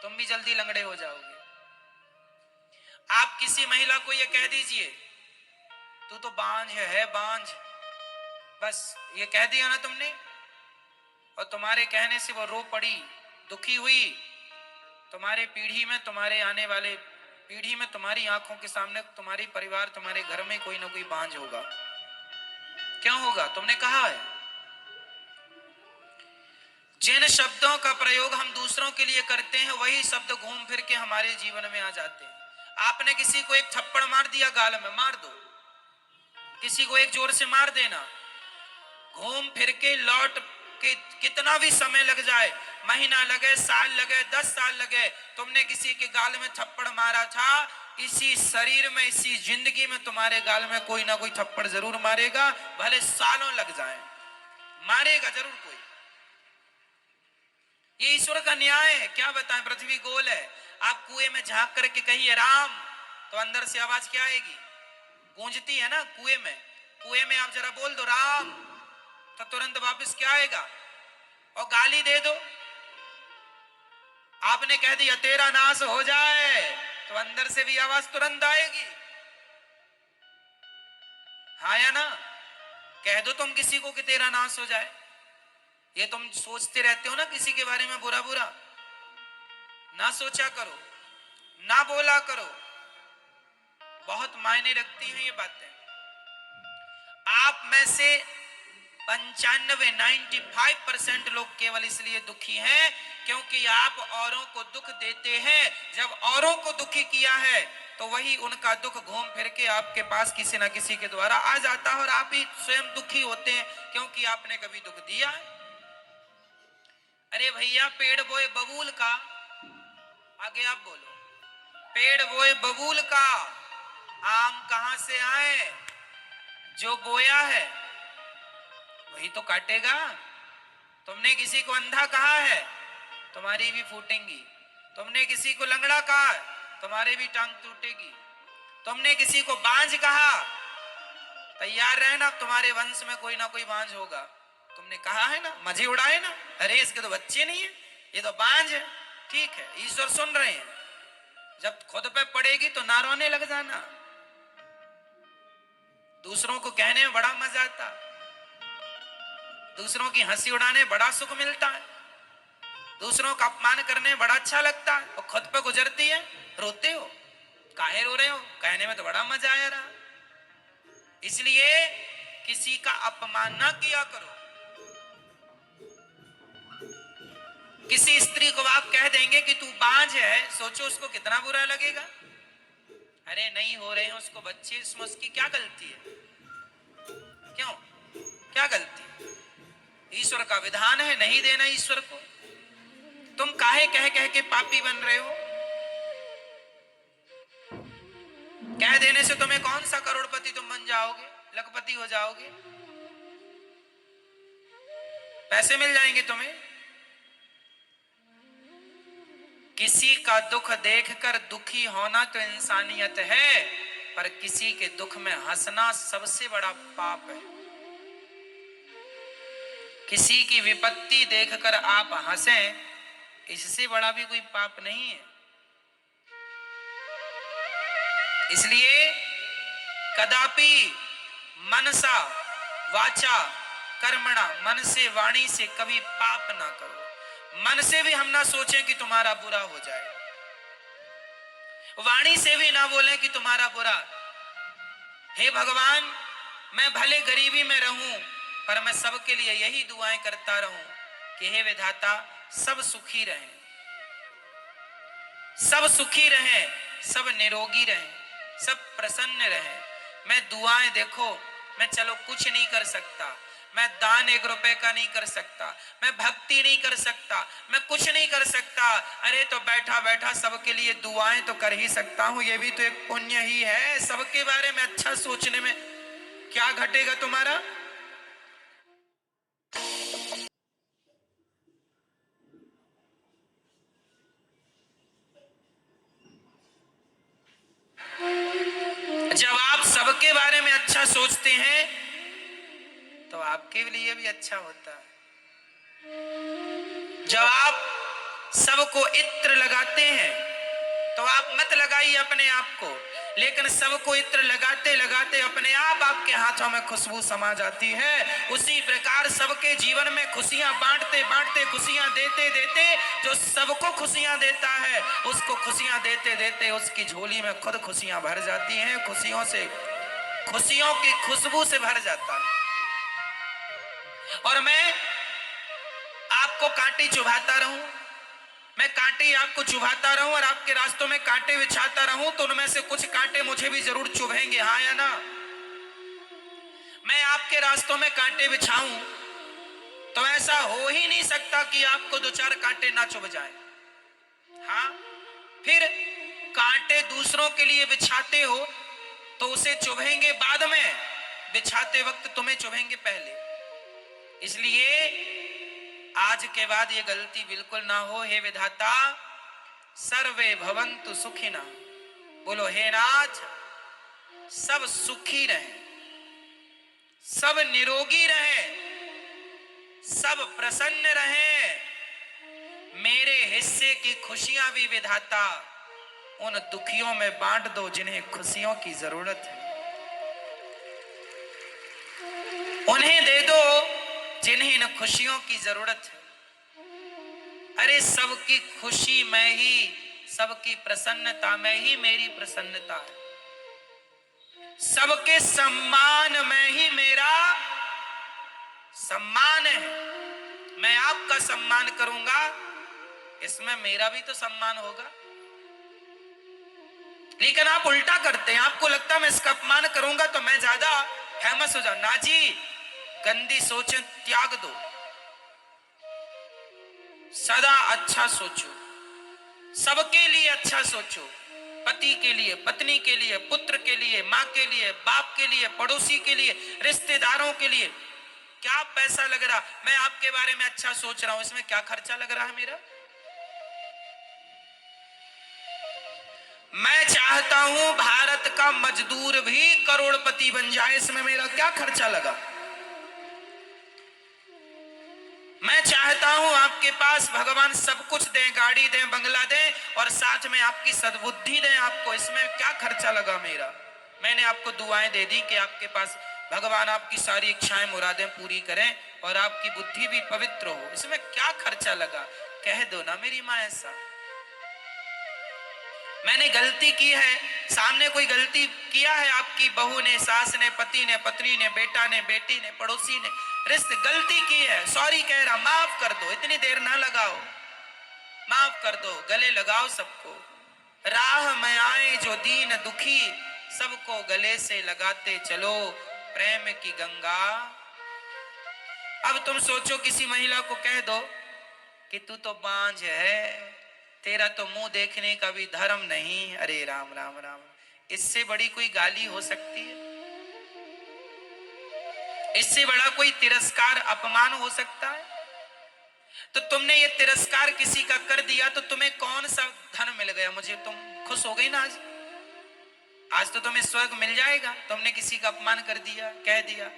तुम भी जल्दी लंगड़े हो जाओगे। आप किसी महिला को ये कह दीजिए तू तो बांझ है बांझ, बस ये कह दिया ना तुमने, और तुम्हारे कहने से वो रो पड़ी, दुखी हुई, तुम्हारे पीढ़ी में, तुम्हारे आने वाले पीढ़ी में, तुम्हारी आंखों के सामने तुम्हारी परिवार, तुम्हारे घर में कोई ना कोई बांझ होगा। क्यों होगा? तुमने कहा है। जिन शब्दों का प्रयोग हम दूसरों के लिए करते हैं वही शब्द घूम फिर के हमारे जीवन में आ जाते हैं। आपने किसी को एक थप्पड़ मार दिया, गाल में मार दो, किसी को एक जोर से मार देना, घूम फिर के लौट के कितना भी समय लग जाए, महीना लगे, साल लगे, 10 साल लगे, तुमने किसी के गाल में थप्पड़ मारा था, इसी शरीर में, इसी जिंदगी में तुम्हारे गाल में कोई ना कोई थप्पड़ जरूर मारेगा, भले सालों लग जाए, मारेगा जरूर कोई। ये ईश्वर का न्याय है। क्या बताएं, पृथ्वी गोल है। आप कुएं में झांक करके कहिए राम, तो अंदर से आवाज क्या आएगी? गूंजती है ना कुएं में। कुएं में आप जरा बोल दो राम, तो तुरंत वापस क्या आएगा? और गाली दे दो, आपने कह दिया तेरा नाश हो जाए, तो अंदर से भी आवाज तुरंत आएगी। हाँ या ना? कह दो तुम किसी को कि तेरा नाश हो जाए, ये तुम सोचते रहते हो ना किसी के बारे में बुरा बुरा, ना सोचा करो, ना बोला करो, बहुत मायने रखती हैं ये बातें। आप में से 95% लोग केवल इसलिए दुखी हैं क्योंकि आप औरों को दुख देते हैं। जब औरों को दुखी किया है तो वही उनका दुख घूम फिर के आपके पास किसी ना किसी के द्वारा आ जाता है, और आप ही स्वयं दुखी होते हैं क्योंकि आपने कभी दुख दिया है। अरे भैया, पेड़ बोए बबूल का, आगे आप बोलो, पेड़ बोए बबूल का, आम कहां से आए? जो बोया है वही तो काटेगा। तुमने किसी को अंधा कहा है, तुम्हारी भी फूटेंगी। तुमने किसी को लंगड़ा कहा, तुम्हारी भी टांग टूटेगी। तुमने किसी को बांझ कहा, तैयार रहना, तुम्हारे वंश में कोई ना कोई बांझ होगा। तुमने कहा है ना, मजे उड़ाए ना, अरे इसके तो बच्चे नहीं है, ये तो बांझ है। ठीक है, ईश्वर सुन रहे हैं। जब खुद पे पड़ेगी तो ना रोने लग जाना। दूसरों को कहने में बड़ा मजा आता, दूसरों की हंसी उड़ाने बड़ा सुख मिलता है, दूसरों का अपमान करने बड़ा अच्छा लगता है, और खुद पे गुजरती है रोते हो। काहे रो रहे हो? कहने में तो बड़ा मजा आया रहा। इसलिए किसी का अपमान ना किया करो। किसी स्त्री को आप कह देंगे कि तू बांझ है, सोचो उसको कितना बुरा लगेगा। अरे नहीं हो रहे हैं उसको बच्चे, इसमें उसकी क्या गलती है? क्यों, क्या गलती? ईश्वर का विधान है नहीं देना ईश्वर को। तुम काहे कह कह के पापी बन रहे हो? कह देने से तुम्हें कौन सा करोड़पति तुम बन जाओगे, लखपति हो जाओगे, पैसे मिल जाएंगे तुम्हें। किसी का दुख देखकर दुखी होना तो इंसानियत है, पर किसी के दुख में हंसना सबसे बड़ा पाप है। किसी की विपत्ति देखकर आप हंसें, इससे बड़ा भी कोई पाप नहीं है। इसलिए कदापि मनसा वाचा कर्मणा, मन से वाणी से कभी पाप ना करो। मन से भी हम ना सोचें कि तुम्हारा बुरा हो जाए, वाणी से भी ना बोलें कि तुम्हारा बुरा। हे भगवान, मैं भले गरीबी में रहूं पर मैं सबके लिए यही दुआएं करता रहूं कि हे विधाता सब सुखी रहें, सब सुखी रहें, सब निरोगी रहें, सब प्रसन्न रहें। मैं दुआएं, देखो मैं चलो कुछ नहीं कर सकता, मैं दान 1 रुपए का नहीं कर सकता, मैं भक्ति नहीं कर सकता, मैं कुछ नहीं कर सकता, अरे तो बैठा बैठा सबके लिए दुआएं तो कर ही सकता हूं। ये भी तो एक पुण्य ही है। सबके बारे में अच्छा सोचने में क्या घटेगा तुम्हारा? जब आप सबके बारे में अच्छा सोचते हैं तो आपके लिए भी अच्छा होता है। जब आप सबको इत्र लगाते हैं, तो आप मत लगाइए अपने आप को, लेकिन सबको इत्र लगाते लगाते अपने आप आपके हाथों में खुशबू समा जाती है। उसी प्रकार सबके जीवन में खुशियां बांटते बांटते, खुशियां देते देते, जो सबको खुशियां देता है, उसको खुशियां देते देते उसकी झोली में खुद खुशियां भर जाती हैं, खुशियों से, खुशियों की खुशबू से भर जाता है। और मैं आपको कांटे चुभाता रहूं, मैं कांटे आपको चुभाता रहूं और आपके रास्तों में कांटे बिछाता रहूं, तो उनमें से कुछ कांटे मुझे भी जरूर चुभेंगे, हाँ या ना? मैं आपके रास्तों में कांटे बिछाऊं तो ऐसा हो ही नहीं सकता कि आपको दो चार कांटे ना चुभ जाए। हाँ, फिर कांटे दूसरों के लिए बिछाते हो तो उसे चुभेंगे बाद में, बिछाते वक्त तुम्हें चुभेंगे पहले। इसलिए आज के बाद ये गलती बिल्कुल ना हो। हे विधाता, सर्वे भवन्तु सुखिना, बोलो हे नाथ, सब सुखी रहे, सब निरोगी रहे, सब प्रसन्न रहे। मेरे हिस्से की खुशियां भी विधाता उन दुखियों में बांट दो जिन्हें खुशियों की जरूरत है, उन्हें दे दो जिन्हें इन खुशियों की जरूरत है। अरे सबकी खुशी में ही, सबकी प्रसन्नता में ही मेरी प्रसन्नता है, सबके सम्मान में ही मेरा सम्मान है। मैं आपका सम्मान करूंगा, इसमें मेरा भी तो सम्मान होगा। लेकिन आप उल्टा करते हैं, आपको लगता है मैं इसका अपमान करूंगा तो मैं ज्यादा फेमस हो जाऊं। ना जी, गंदी सोचें त्याग दो, सदा अच्छा सोचो, सबके लिए अच्छा सोचो, पति के लिए, पत्नी के लिए, पुत्र के लिए, माँ के लिए, बाप के लिए, पड़ोसी के लिए, रिश्तेदारों के लिए। क्या पैसा लग रहा, मैं आपके बारे में अच्छा सोच रहा हूं, इसमें क्या खर्चा लग रहा है मेरा? मैं चाहता हूं भारत का मजदूर भी करोड़पति बन जाए, इसमें मेरा क्या खर्चा लगा? मैं चाहता हूं आपके पास भगवान सब कुछ दें, गाड़ी दें, बंगला दें और साथ में आपकी सद्बुद्धि दें आपको, इसमें क्या खर्चा लगा मेरा? मैंने आपको दुआएं दे दी कि आपके पास भगवान आपकी सारी इच्छाएं मुरादें पूरी करें और आपकी बुद्धि भी पवित्र हो, इसमें क्या खर्चा लगा? कह दो ना मेरी मां ऐसा। मैंने गलती की है, सामने कोई गलती किया है, आपकी बहू ने, सास ने, पति ने, पत्नी ने, बेटा ने, बेटी ने, पड़ोसी ने, रिश्ते, गलती की है, सॉरी कह रहा, माफ कर दो, इतनी देर ना लगाओ, माफ कर दो, गले लगाओ सबको। राह में आए जो दीन दुखी, सबको गले से लगाते चलो, प्रेम की गंगा। अब तुम सोचो, किसी महिला को कह दो कि तू तो बांझ है, तेरा तो मुंह देखने का भी धर्म नहीं। अरे राम राम राम, इससे बड़ी कोई गाली हो सकती है? इससे बड़ा कोई तिरस्कार, अपमान हो सकता है? तो तुमने ये तिरस्कार किसी का कर दिया तो तुम्हें कौन सा धन मिल गया? मुझे तुम खुश हो गई ना आज? आज तो तुम्हें स्वर्ग मिल जाएगा, तुमने किसी का अपमान कर दिया, कह दिया।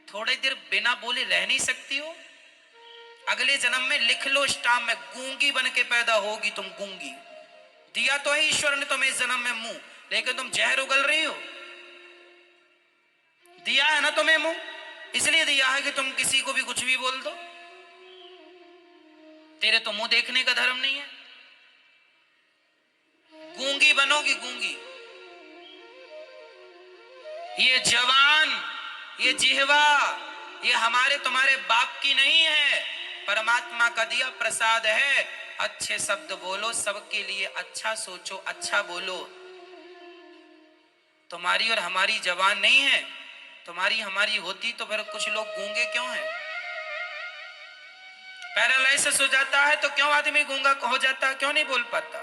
थोड़ी देर बिना बोले रह नहीं सकती हो? अगले जन्म में लिख लो स्टाम्प में, गूंगी बन के पैदा होगी तुम, गूंगी। दिया तो है ईश्वर ने तुम्हें इस जन्म में मुंह, लेकिन तुम जहर उगल रही हो। दिया है ना तुम्हें मुंह, इसलिए दिया है कि तुम किसी को भी कुछ भी बोल दो। तेरे तो मुंह देखने का धर्म नहीं है, गूंगी बनोगी, गूंगी। ये जवान, ये जिह्वा, ये हमारे तुम्हारे बाप की नहीं है, परमात्मा का दिया प्रसाद है। अच्छे शब्द बोलो, सबके लिए अच्छा सोचो, अच्छा बोलो। तुम्हारी और हमारी जबान नहीं है, तुम्हारी हमारी होती तो फिर कुछ लोग गूंगे क्यों हैं? पैरालाइसिस हो जाता है तो क्यों आदमी गूंगा हो जाता है, क्यों नहीं बोल पाता?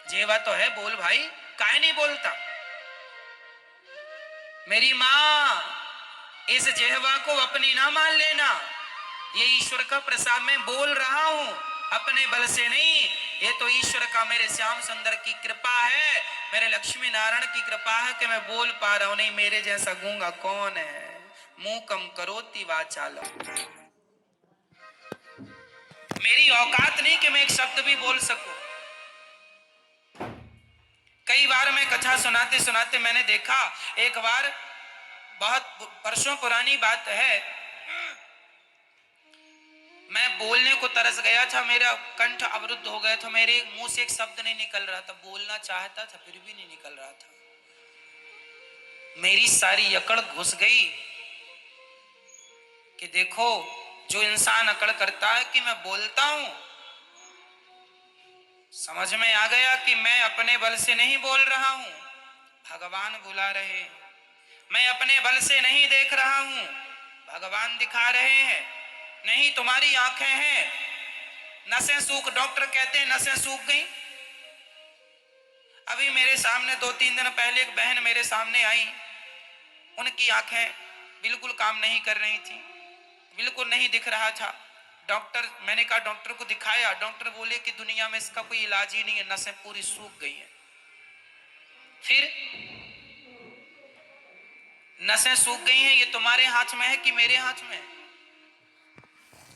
जेवा तो है, बोल भाई, काहे नहीं बोलता? मेरी मां, इस जेहवा को अपनी ना मान लेना, ये ईश्वर का प्रसाद। मैं बोल रहा हूं अपने बल से नहीं, ये तो ईश्वर का, मेरे श्याम सुंदर की कृपा है, मेरे लक्ष्मी नारायण की कृपा है कि मैं बोल पा रहा हूं। नहीं, मेरे जैसा गूंगा कौन है? मुंह कम करोति वाचालम। मेरी औकात नहीं कि मैं एक शब्द भी बोल सकूं। कई बार मैं कथा सुनाते सुनाते मैंने देखा, एक बार बहुत वर्षों पुरानी बात है, मैं बोलने को तरस गया था, मेरा कंठ अवरुद्ध हो गया था, मेरे मुंह से एक शब्द नहीं निकल रहा था, बोलना चाहता था फिर भी नहीं निकल रहा था। मेरी सारी अकड़ घुस गई कि देखो, जो इंसान अकड़ करता है कि मैं बोलता हूं, समझ में आ गया कि मैं अपने बल से नहीं बोल रहा हूं, भगवान बुला रहे हैं। मैं अपने बल से नहीं देख रहा हूं, भगवान दिखा रहे हैं। नहीं तुम्हारी आंखें हैं, नसें सूख, डॉक्टर कहते हैं नसें सूख गई। अभी मेरे सामने 2-3 दिन पहले एक बहन मेरे सामने आई, उनकी आंखें बिल्कुल काम नहीं कर रही थी, बिल्कुल नहीं दिख रहा था। डॉक्टर, मैंने कहा डॉक्टर को दिखाया, डॉक्टर बोले कि दुनिया में इसका कोई इलाज ही नहीं है, नसें पूरी सूख गई हैं। फिर नसें सूख गई हैं, ये तुम्हारे हाथ में है कि मेरे हाथ में है?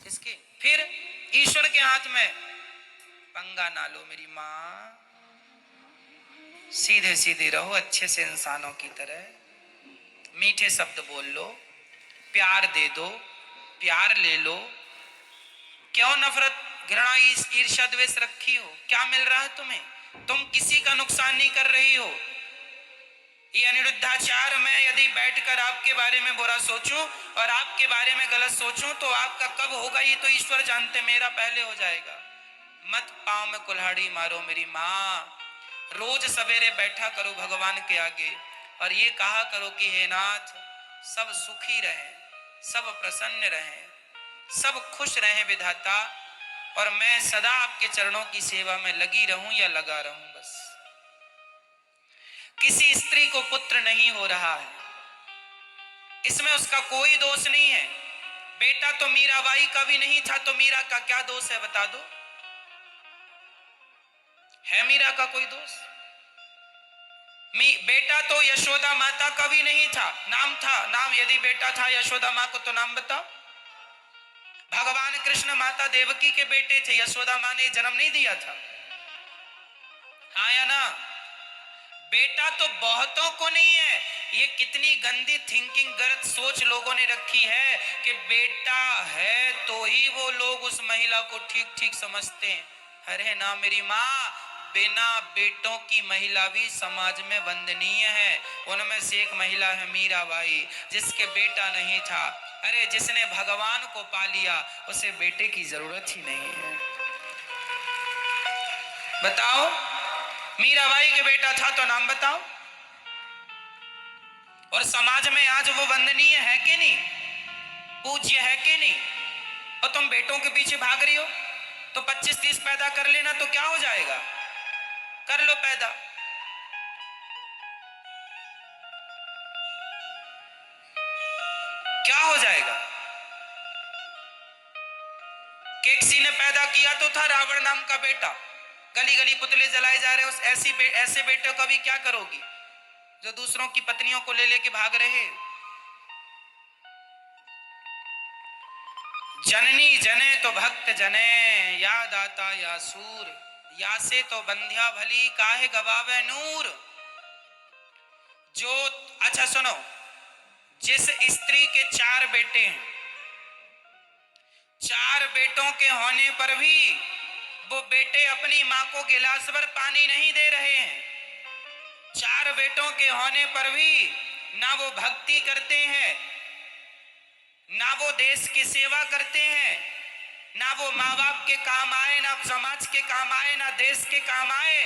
इसके फिर ईश्वर के हाथ में। पंगा ना लो मेरी माँ, सीधे सीधे रहो, अच्छे से इंसानों की तरह, मीठे शब्द बोल लो, प्यार दे दो, प्यार ले लो। क्यों नफरत, घृणा, ईर्ष्या, द्वेष रखी हो? क्या मिल रहा है तुम्हें? तुम किसी का नुकसान नहीं कर रही हो। ये अनिरुद्धाचार, मैं यदि बैठकर आपके बारे में बुरा सोचूं और आपके बारे में गलत सोचूं तो आपका कब होगा ये तो ईश्वर जानते, मेरा पहले हो जाएगा। मत पांव में कुल्हाड़ी मारो मेरी माँ। रोज सवेरे बैठा करो भगवान के आगे और ये कहा करो कि हे नाथ, सब सुखी रहे, सब प्रसन्न रहे, सब खुश रहे विधाता, और मैं सदा आपके चरणों की सेवा में लगी रहूं या लगा रहूं बस। किसी स्त्री को पुत्र नहीं हो रहा है, इसमें उसका कोई दोष नहीं है। बेटा तो मीराबाई का भी नहीं था, तो मीरा का क्या दोष है बता दो? है मीरा का कोई दोष? बेटा तो यशोदा माता का भी नहीं था, नाम था, नाम यदि बेटा था यशोदा माँ को तो नाम बताओ। भगवान कृष्ण माता देवकी के बेटे थे, यशोदा माँ ने जन्म नहीं दिया था, हाँ या ना? बेटा तो बहुतों को नहीं है। ये कितनी गंदी थिंकिंग, गलत सोच लोगों ने रखी है कि बेटा है तो ही वो लोग उस महिला को ठीक ठीक समझते हैं। अरे ना मेरी माँ, बिना बेटों की महिला भी समाज में वंदनीय है। उनमें से एक महिला है मीराबाई, जिसके बेटा नहीं था। अरे जिसने भगवान को पा लिया उसे बेटे की जरूरत ही नहीं है। बताओ, मीराबाई के बेटा था तो नाम बताओ। और समाज में आज वो वंदनीय है कि नहीं, पूज्य है कि नहीं? और तुम बेटों के पीछे भाग रही हो, तो 25-30 पैदा कर लेना तो क्या हो जाएगा? कर लो पैदा। क्या हो जाएगा? किसी ने पैदा किया तो था रावण नाम का बेटा, गली गली पुतले जलाए जा रहे हो। ऐसे बेटों का भी क्या करोगी जो दूसरों की पत्नियों को ले लेके भाग रहे? जननी जने तो भक्त जने, या दाता या सूर, या से तो बंध्या भली, काहे गवावे नूर। जो, अच्छा सुनो, जिस स्त्री के 4 बेटे हैं, 4 बेटों के होने पर भी वो बेटे अपनी मां को गिलास भर पानी नहीं दे रहे हैं। 4 बेटों के होने पर भी ना वो भक्ति करते हैं, ना वो देश की सेवा करते हैं, ना वो माँ बाप के काम आए, ना समाज के काम आए, ना देश के काम आए।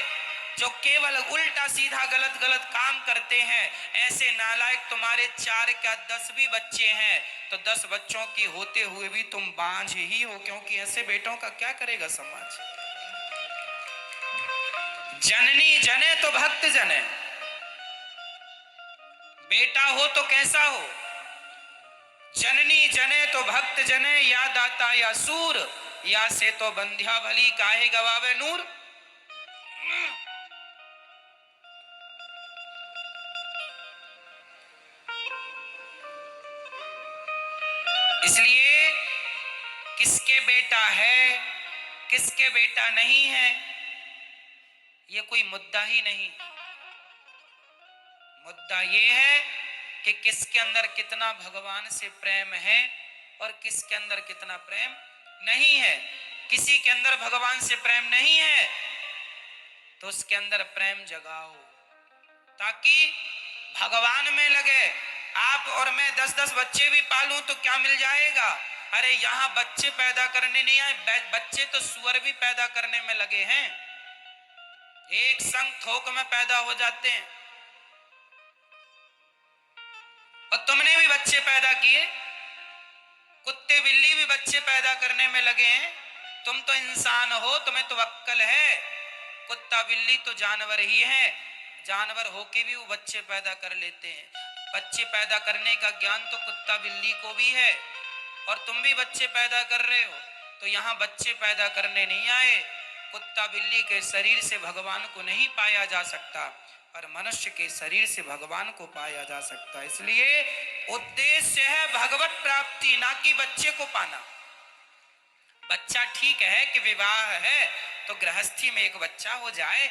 जो केवल उल्टा सीधा गलत गलत काम करते हैं, ऐसे नालायक तुम्हारे 4 क्या 10 भी बच्चे हैं तो 10 बच्चों की होते हुए भी तुम बांझ ही हो, क्योंकि ऐसे बेटों का क्या करेगा समाज? जननी जने तो भक्त जने, बेटा हो तो कैसा हो? जननी जने तो भक्त जने, या दाता या सूर, या से तो बंध्या भली, काहे गवावे नूर। इसलिए किसके बेटा है किसके बेटा नहीं है, ये कोई मुद्दा ही नहीं। मुद्दा ये है कि किसके अंदर कितना भगवान से प्रेम है और किसके अंदर कितना प्रेम नहीं है। किसी के अंदर भगवान से प्रेम नहीं है तो उसके अंदर प्रेम जगाओ, ताकि भगवान में लगे। आप और मैं 10-10 बच्चे भी पालूं तो क्या मिल जाएगा? अरे यहाँ बच्चे पैदा करने नहीं आए, बच्चे तो सुअर भी पैदा करने में लगे हैं, एक संग थोक में पैदा हो जाते हैं। और तुमने भी बच्चे पैदा किए, कुत्ते बिल्ली भी बच्चे पैदा करने में लगे हैं। तुम तो इंसान हो, तुम्हें तो अक्ल है। कुत्ता बिल्ली तो जानवर ही है, जानवर होके भी वो बच्चे पैदा कर लेते हैं। बच्चे पैदा करने का ज्ञान तो कुत्ता बिल्ली को भी है, और तुम भी बच्चे पैदा कर रहे हो। तो यहाँ बच्चे पैदा करने नहीं आए। कुत्ता बिल्ली के शरीर से भगवान को नहीं पाया जा सकता, पर मनुष्य के शरीर से भगवान को पाया जा सकता है। इसलिए उद्देश्य है भगवत प्राप्ति, ना कि बच्चे को पाना। बच्चा ठीक है कि विवाह है तो गृहस्थी में एक बच्चा हो जाए,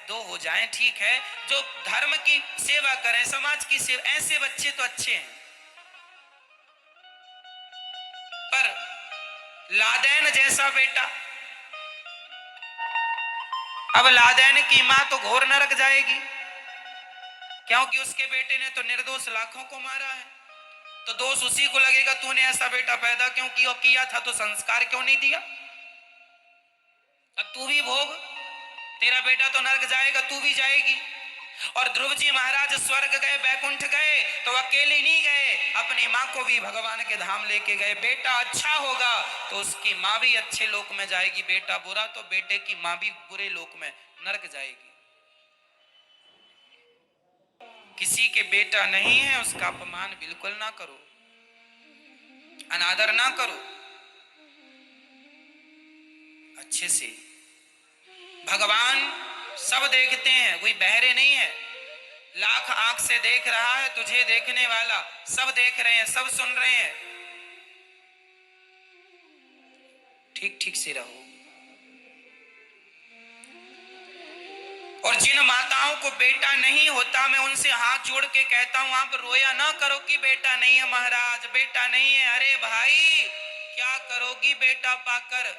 2 हो जाए, ठीक है। जो धर्म की सेवा करें, समाज की सेवा, ऐसे बच्चे तो अच्छे हैं। पर लादेन जैसा बेटा, अब लादेन की मां तो घोर नरक जाएगी, क्योंकि उसके बेटे ने तो निर्दोष लाखों को मारा है। तो दोष उसी को लगेगा, तूने ऐसा बेटा पैदा क्यों किया था, तो संस्कार क्यों नहीं दिया। अब तू भी भोग, तेरा बेटा तो नरक जाएगा, तू भी जाएगी। और ध्रुव जी महाराज स्वर्ग गए, बैकुंठ गए, तो अकेले नहीं गए, अपनी माँ को भी भगवान के धाम लेके गए। बेटा अच्छा होगा तो उसकी माँ भी अच्छे लोक में जाएगी, बेटा बुरा तो बेटे की माँ भी बुरे लोक में नरक जाएगी। किसी के बेटा नहीं है उसका अपमान बिल्कुल ना करो, अनादर ना करो, अच्छे से। भगवान सब देखते हैं, कोई बहरे नहीं है। लाख आंख से देख रहा है तुझे देखने वाला, सब देख रहे हैं, सब सुन रहे हैं। ठीक ठीक से रहो। और जिन माताओं को बेटा नहीं होता, मैं उनसे हाथ जोड़ के कहता हूं, आप रोया ना करो कि बेटा नहीं है महाराज, बेटा नहीं है। अरे भाई क्या करोगी बेटा पाकर।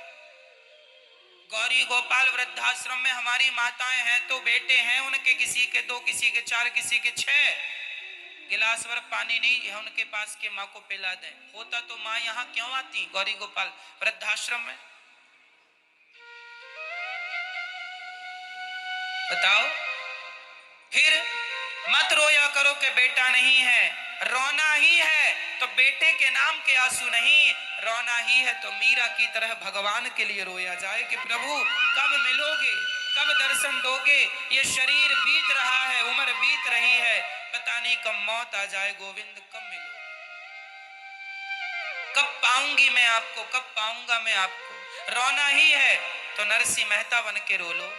गौरी गोपाल वृद्धाश्रम में हमारी माताएं हैं तो बेटे हैं उनके, किसी के 2, किसी के 4, किसी के 6। गिलास भर पानी नहीं है उनके पास के माँ को पिला दें। होता तो माँ यहाँ क्यों आती गौरी गोपाल वृद्धाश्रम में, बताओ। फिर मत रोया करो कि बेटा नहीं है। रोना ही है तो बेटे के नाम के आंसू नहीं, रोना ही है तो मीरा की तरह भगवान के लिए रोया जाए कि प्रभु कब मिलोगे, कब दर्शन दोगे। ये शरीर बीत रहा है, उम्र बीत रही है, पता नहीं कब मौत आ जाए, गोविंद कब मिलोगे, कब पाऊंगी मैं आपको, कब पाऊंगा मैं आपको। रोना ही है तो नरसिंह मेहता बन के रो लो,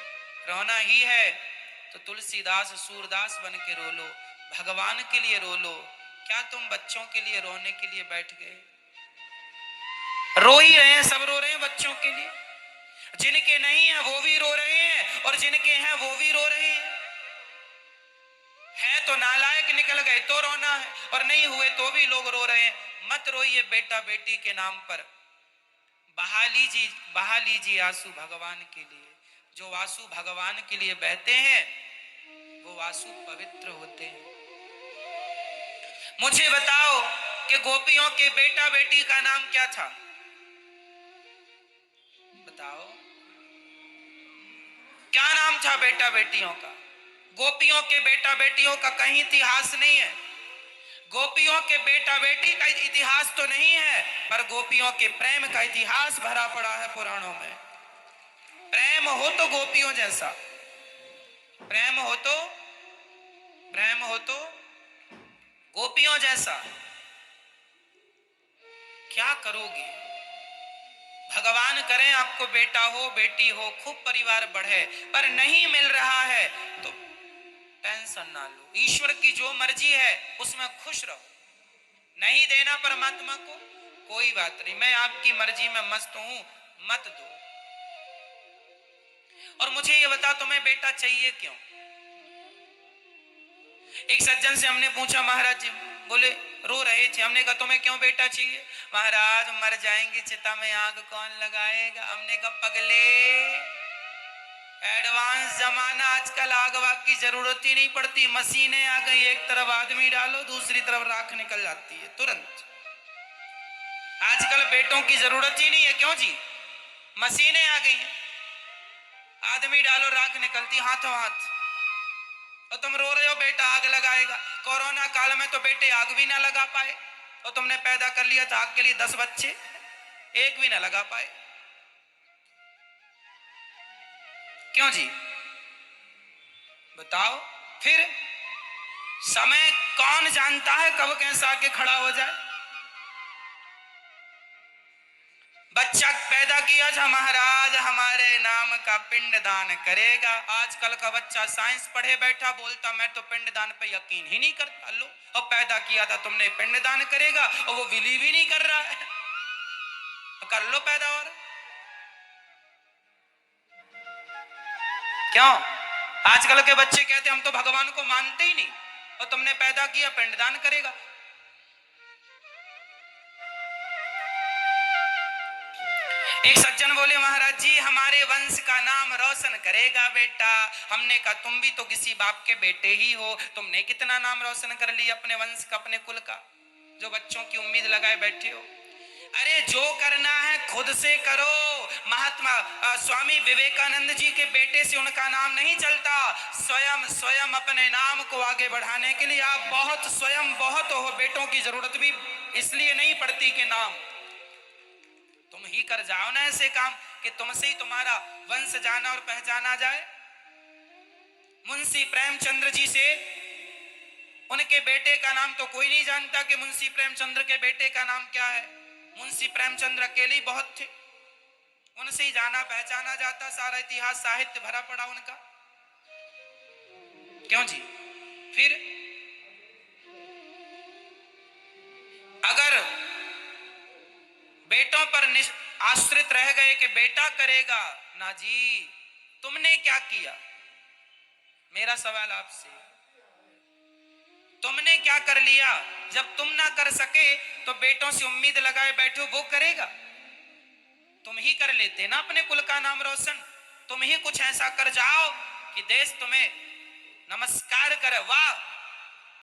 रोना ही है तो तुलसीदास सूरदास बन के रो लो, भगवान के लिए रो लो। क्या तुम बच्चों के लिए रोने के लिए बैठ गए? रो ही रहे हैं, सब रो रहे हैं बच्चों के लिए। जिनके नहीं है वो भी रो रहे हैं और जिनके हैं वो भी रो रहे हैं। है तो नालायक निकल गए तो रोना है, और नहीं हुए तो भी लोग रो रहे हैं। मत रोइए बेटा बेटी के नाम पर, बहा लीजिए आंसू भगवान के लिए। जो आंसू भगवान के लिए बहते हैं वो आंसू पवित्र होते हैं। मुझे बताओ कि गोपियों के बेटा बेटी का नाम क्या था, बताओ क्या नाम था बेटा बेटियों का? गोपियों के बेटा बेटियों का कहीं इतिहास नहीं है। गोपियों के बेटा बेटी का इतिहास तो नहीं है, पर गोपियों के प्रेम का इतिहास भरा पड़ा है पुराणों में। प्रेम हो तो गोपियों जैसा, प्रेम हो तो गोपियों जैसा। क्या करोगे? भगवान करें आपको बेटा हो बेटी हो, खूब परिवार बढ़े, पर नहीं मिल रहा है तो टेंशन ना लो। ईश्वर की जो मर्जी है उसमें खुश रहो। नहीं देना परमात्मा को, कोई बात नहीं, मैं आपकी मर्जी में मस्त हूं, मत दो। और मुझे ये बता तुम्हें बेटा चाहिए क्यों? एक सज्जन से हमने पूछा, महाराज जी बोले रो रहे थे, हमने कहा तुम्हें क्यों बेटा चाहिए? महाराज मर जाएंगे चिता में आग कौन लगाएगा। हमने कहा पगले, एडवांस जमाना, आजकल आग वाग की जरूरत ही नहीं पड़ती, मशीनें आ गई, एक तरफ आदमी डालो दूसरी तरफ राख निकल जाती है तुरंत। आजकल बेटों की जरूरत ही नहीं है, क्यों जी? मशीनें आ गई हैं, आदमी डालो राख निकलती हाथों हाथ। और तुम रो रहे हो बेटा आग लगाएगा। कोरोना काल में तो बेटे आग भी ना लगा पाए, और तुमने पैदा कर लिया था आग के लिए 10 बच्चे, एक भी ना लगा पाए। क्यों जी बताओ? फिर समय कौन जानता है कब कैसा आके खड़ा हो जाए। बच्चा पैदा किया था, महाराज हमारे नाम का पिंड दान करेगा। आजकल का बच्चा साइंस पढ़े बैठा बोलता मैं तो पिंड दान पे यकीन ही नहीं करता। लो, और पैदा किया था तुमने पिंड दान करेगा, और वो बिलीव ही नहीं कर रहा है। कर लो पैदा। और क्यों? आजकल के बच्चे कहते हम तो भगवान को मानते ही नहीं, और तुमने पैदा किया पिंडदान करेगा। एक सज्जन बोले महाराज जी हमारे वंश का नाम रोशन करेगा बेटा। हमने कहा तुम भी तो किसी बाप के बेटे ही हो, तुमने कितना नाम रोशन कर लिया अपने वंश का, अपने कुल का, जो बच्चों की उम्मीद लगाए बैठे हो। अरे जो करना है खुद से करो। महात्मा स्वामी विवेकानंद जी के बेटे से उनका नाम नहीं चलता। स्वयं अपने नाम को आगे बढ़ाने के लिए आप स्वयं बहुत हो। बेटों की जरूरत भी इसलिए नहीं पड़ती कि नाम तुम ही कर जाओ ना ऐसे काम कि तुमसे ही तुम्हारा वंश जाना और पहचाना जाए। मुंशी प्रेमचंद्र जी से उनके बेटे का नाम तो कोई नहीं जानता कि मुंशी प्रेमचंद्र के बेटे का नाम क्या है। मुंशी प्रेमचंद्र अकेले ही बहुत थे, उनसे ही जाना पहचाना जाता। सारा इतिहास साहित्य भरा पड़ा उनका। क्यों जी? फिर अगर बेटों पर आश्रित रह गए कि बेटा करेगा ना जी, तुमने क्या किया? मेरा सवाल आपसे, तुमने क्या कर लिया? जब तुम ना कर सके तो बेटों से उम्मीद लगाए बैठो वो करेगा। तुम ही कर लेते ना अपने कुल का नाम रोशन। तुम ही कुछ ऐसा कर जाओ कि देश तुम्हें नमस्कार करे, वाह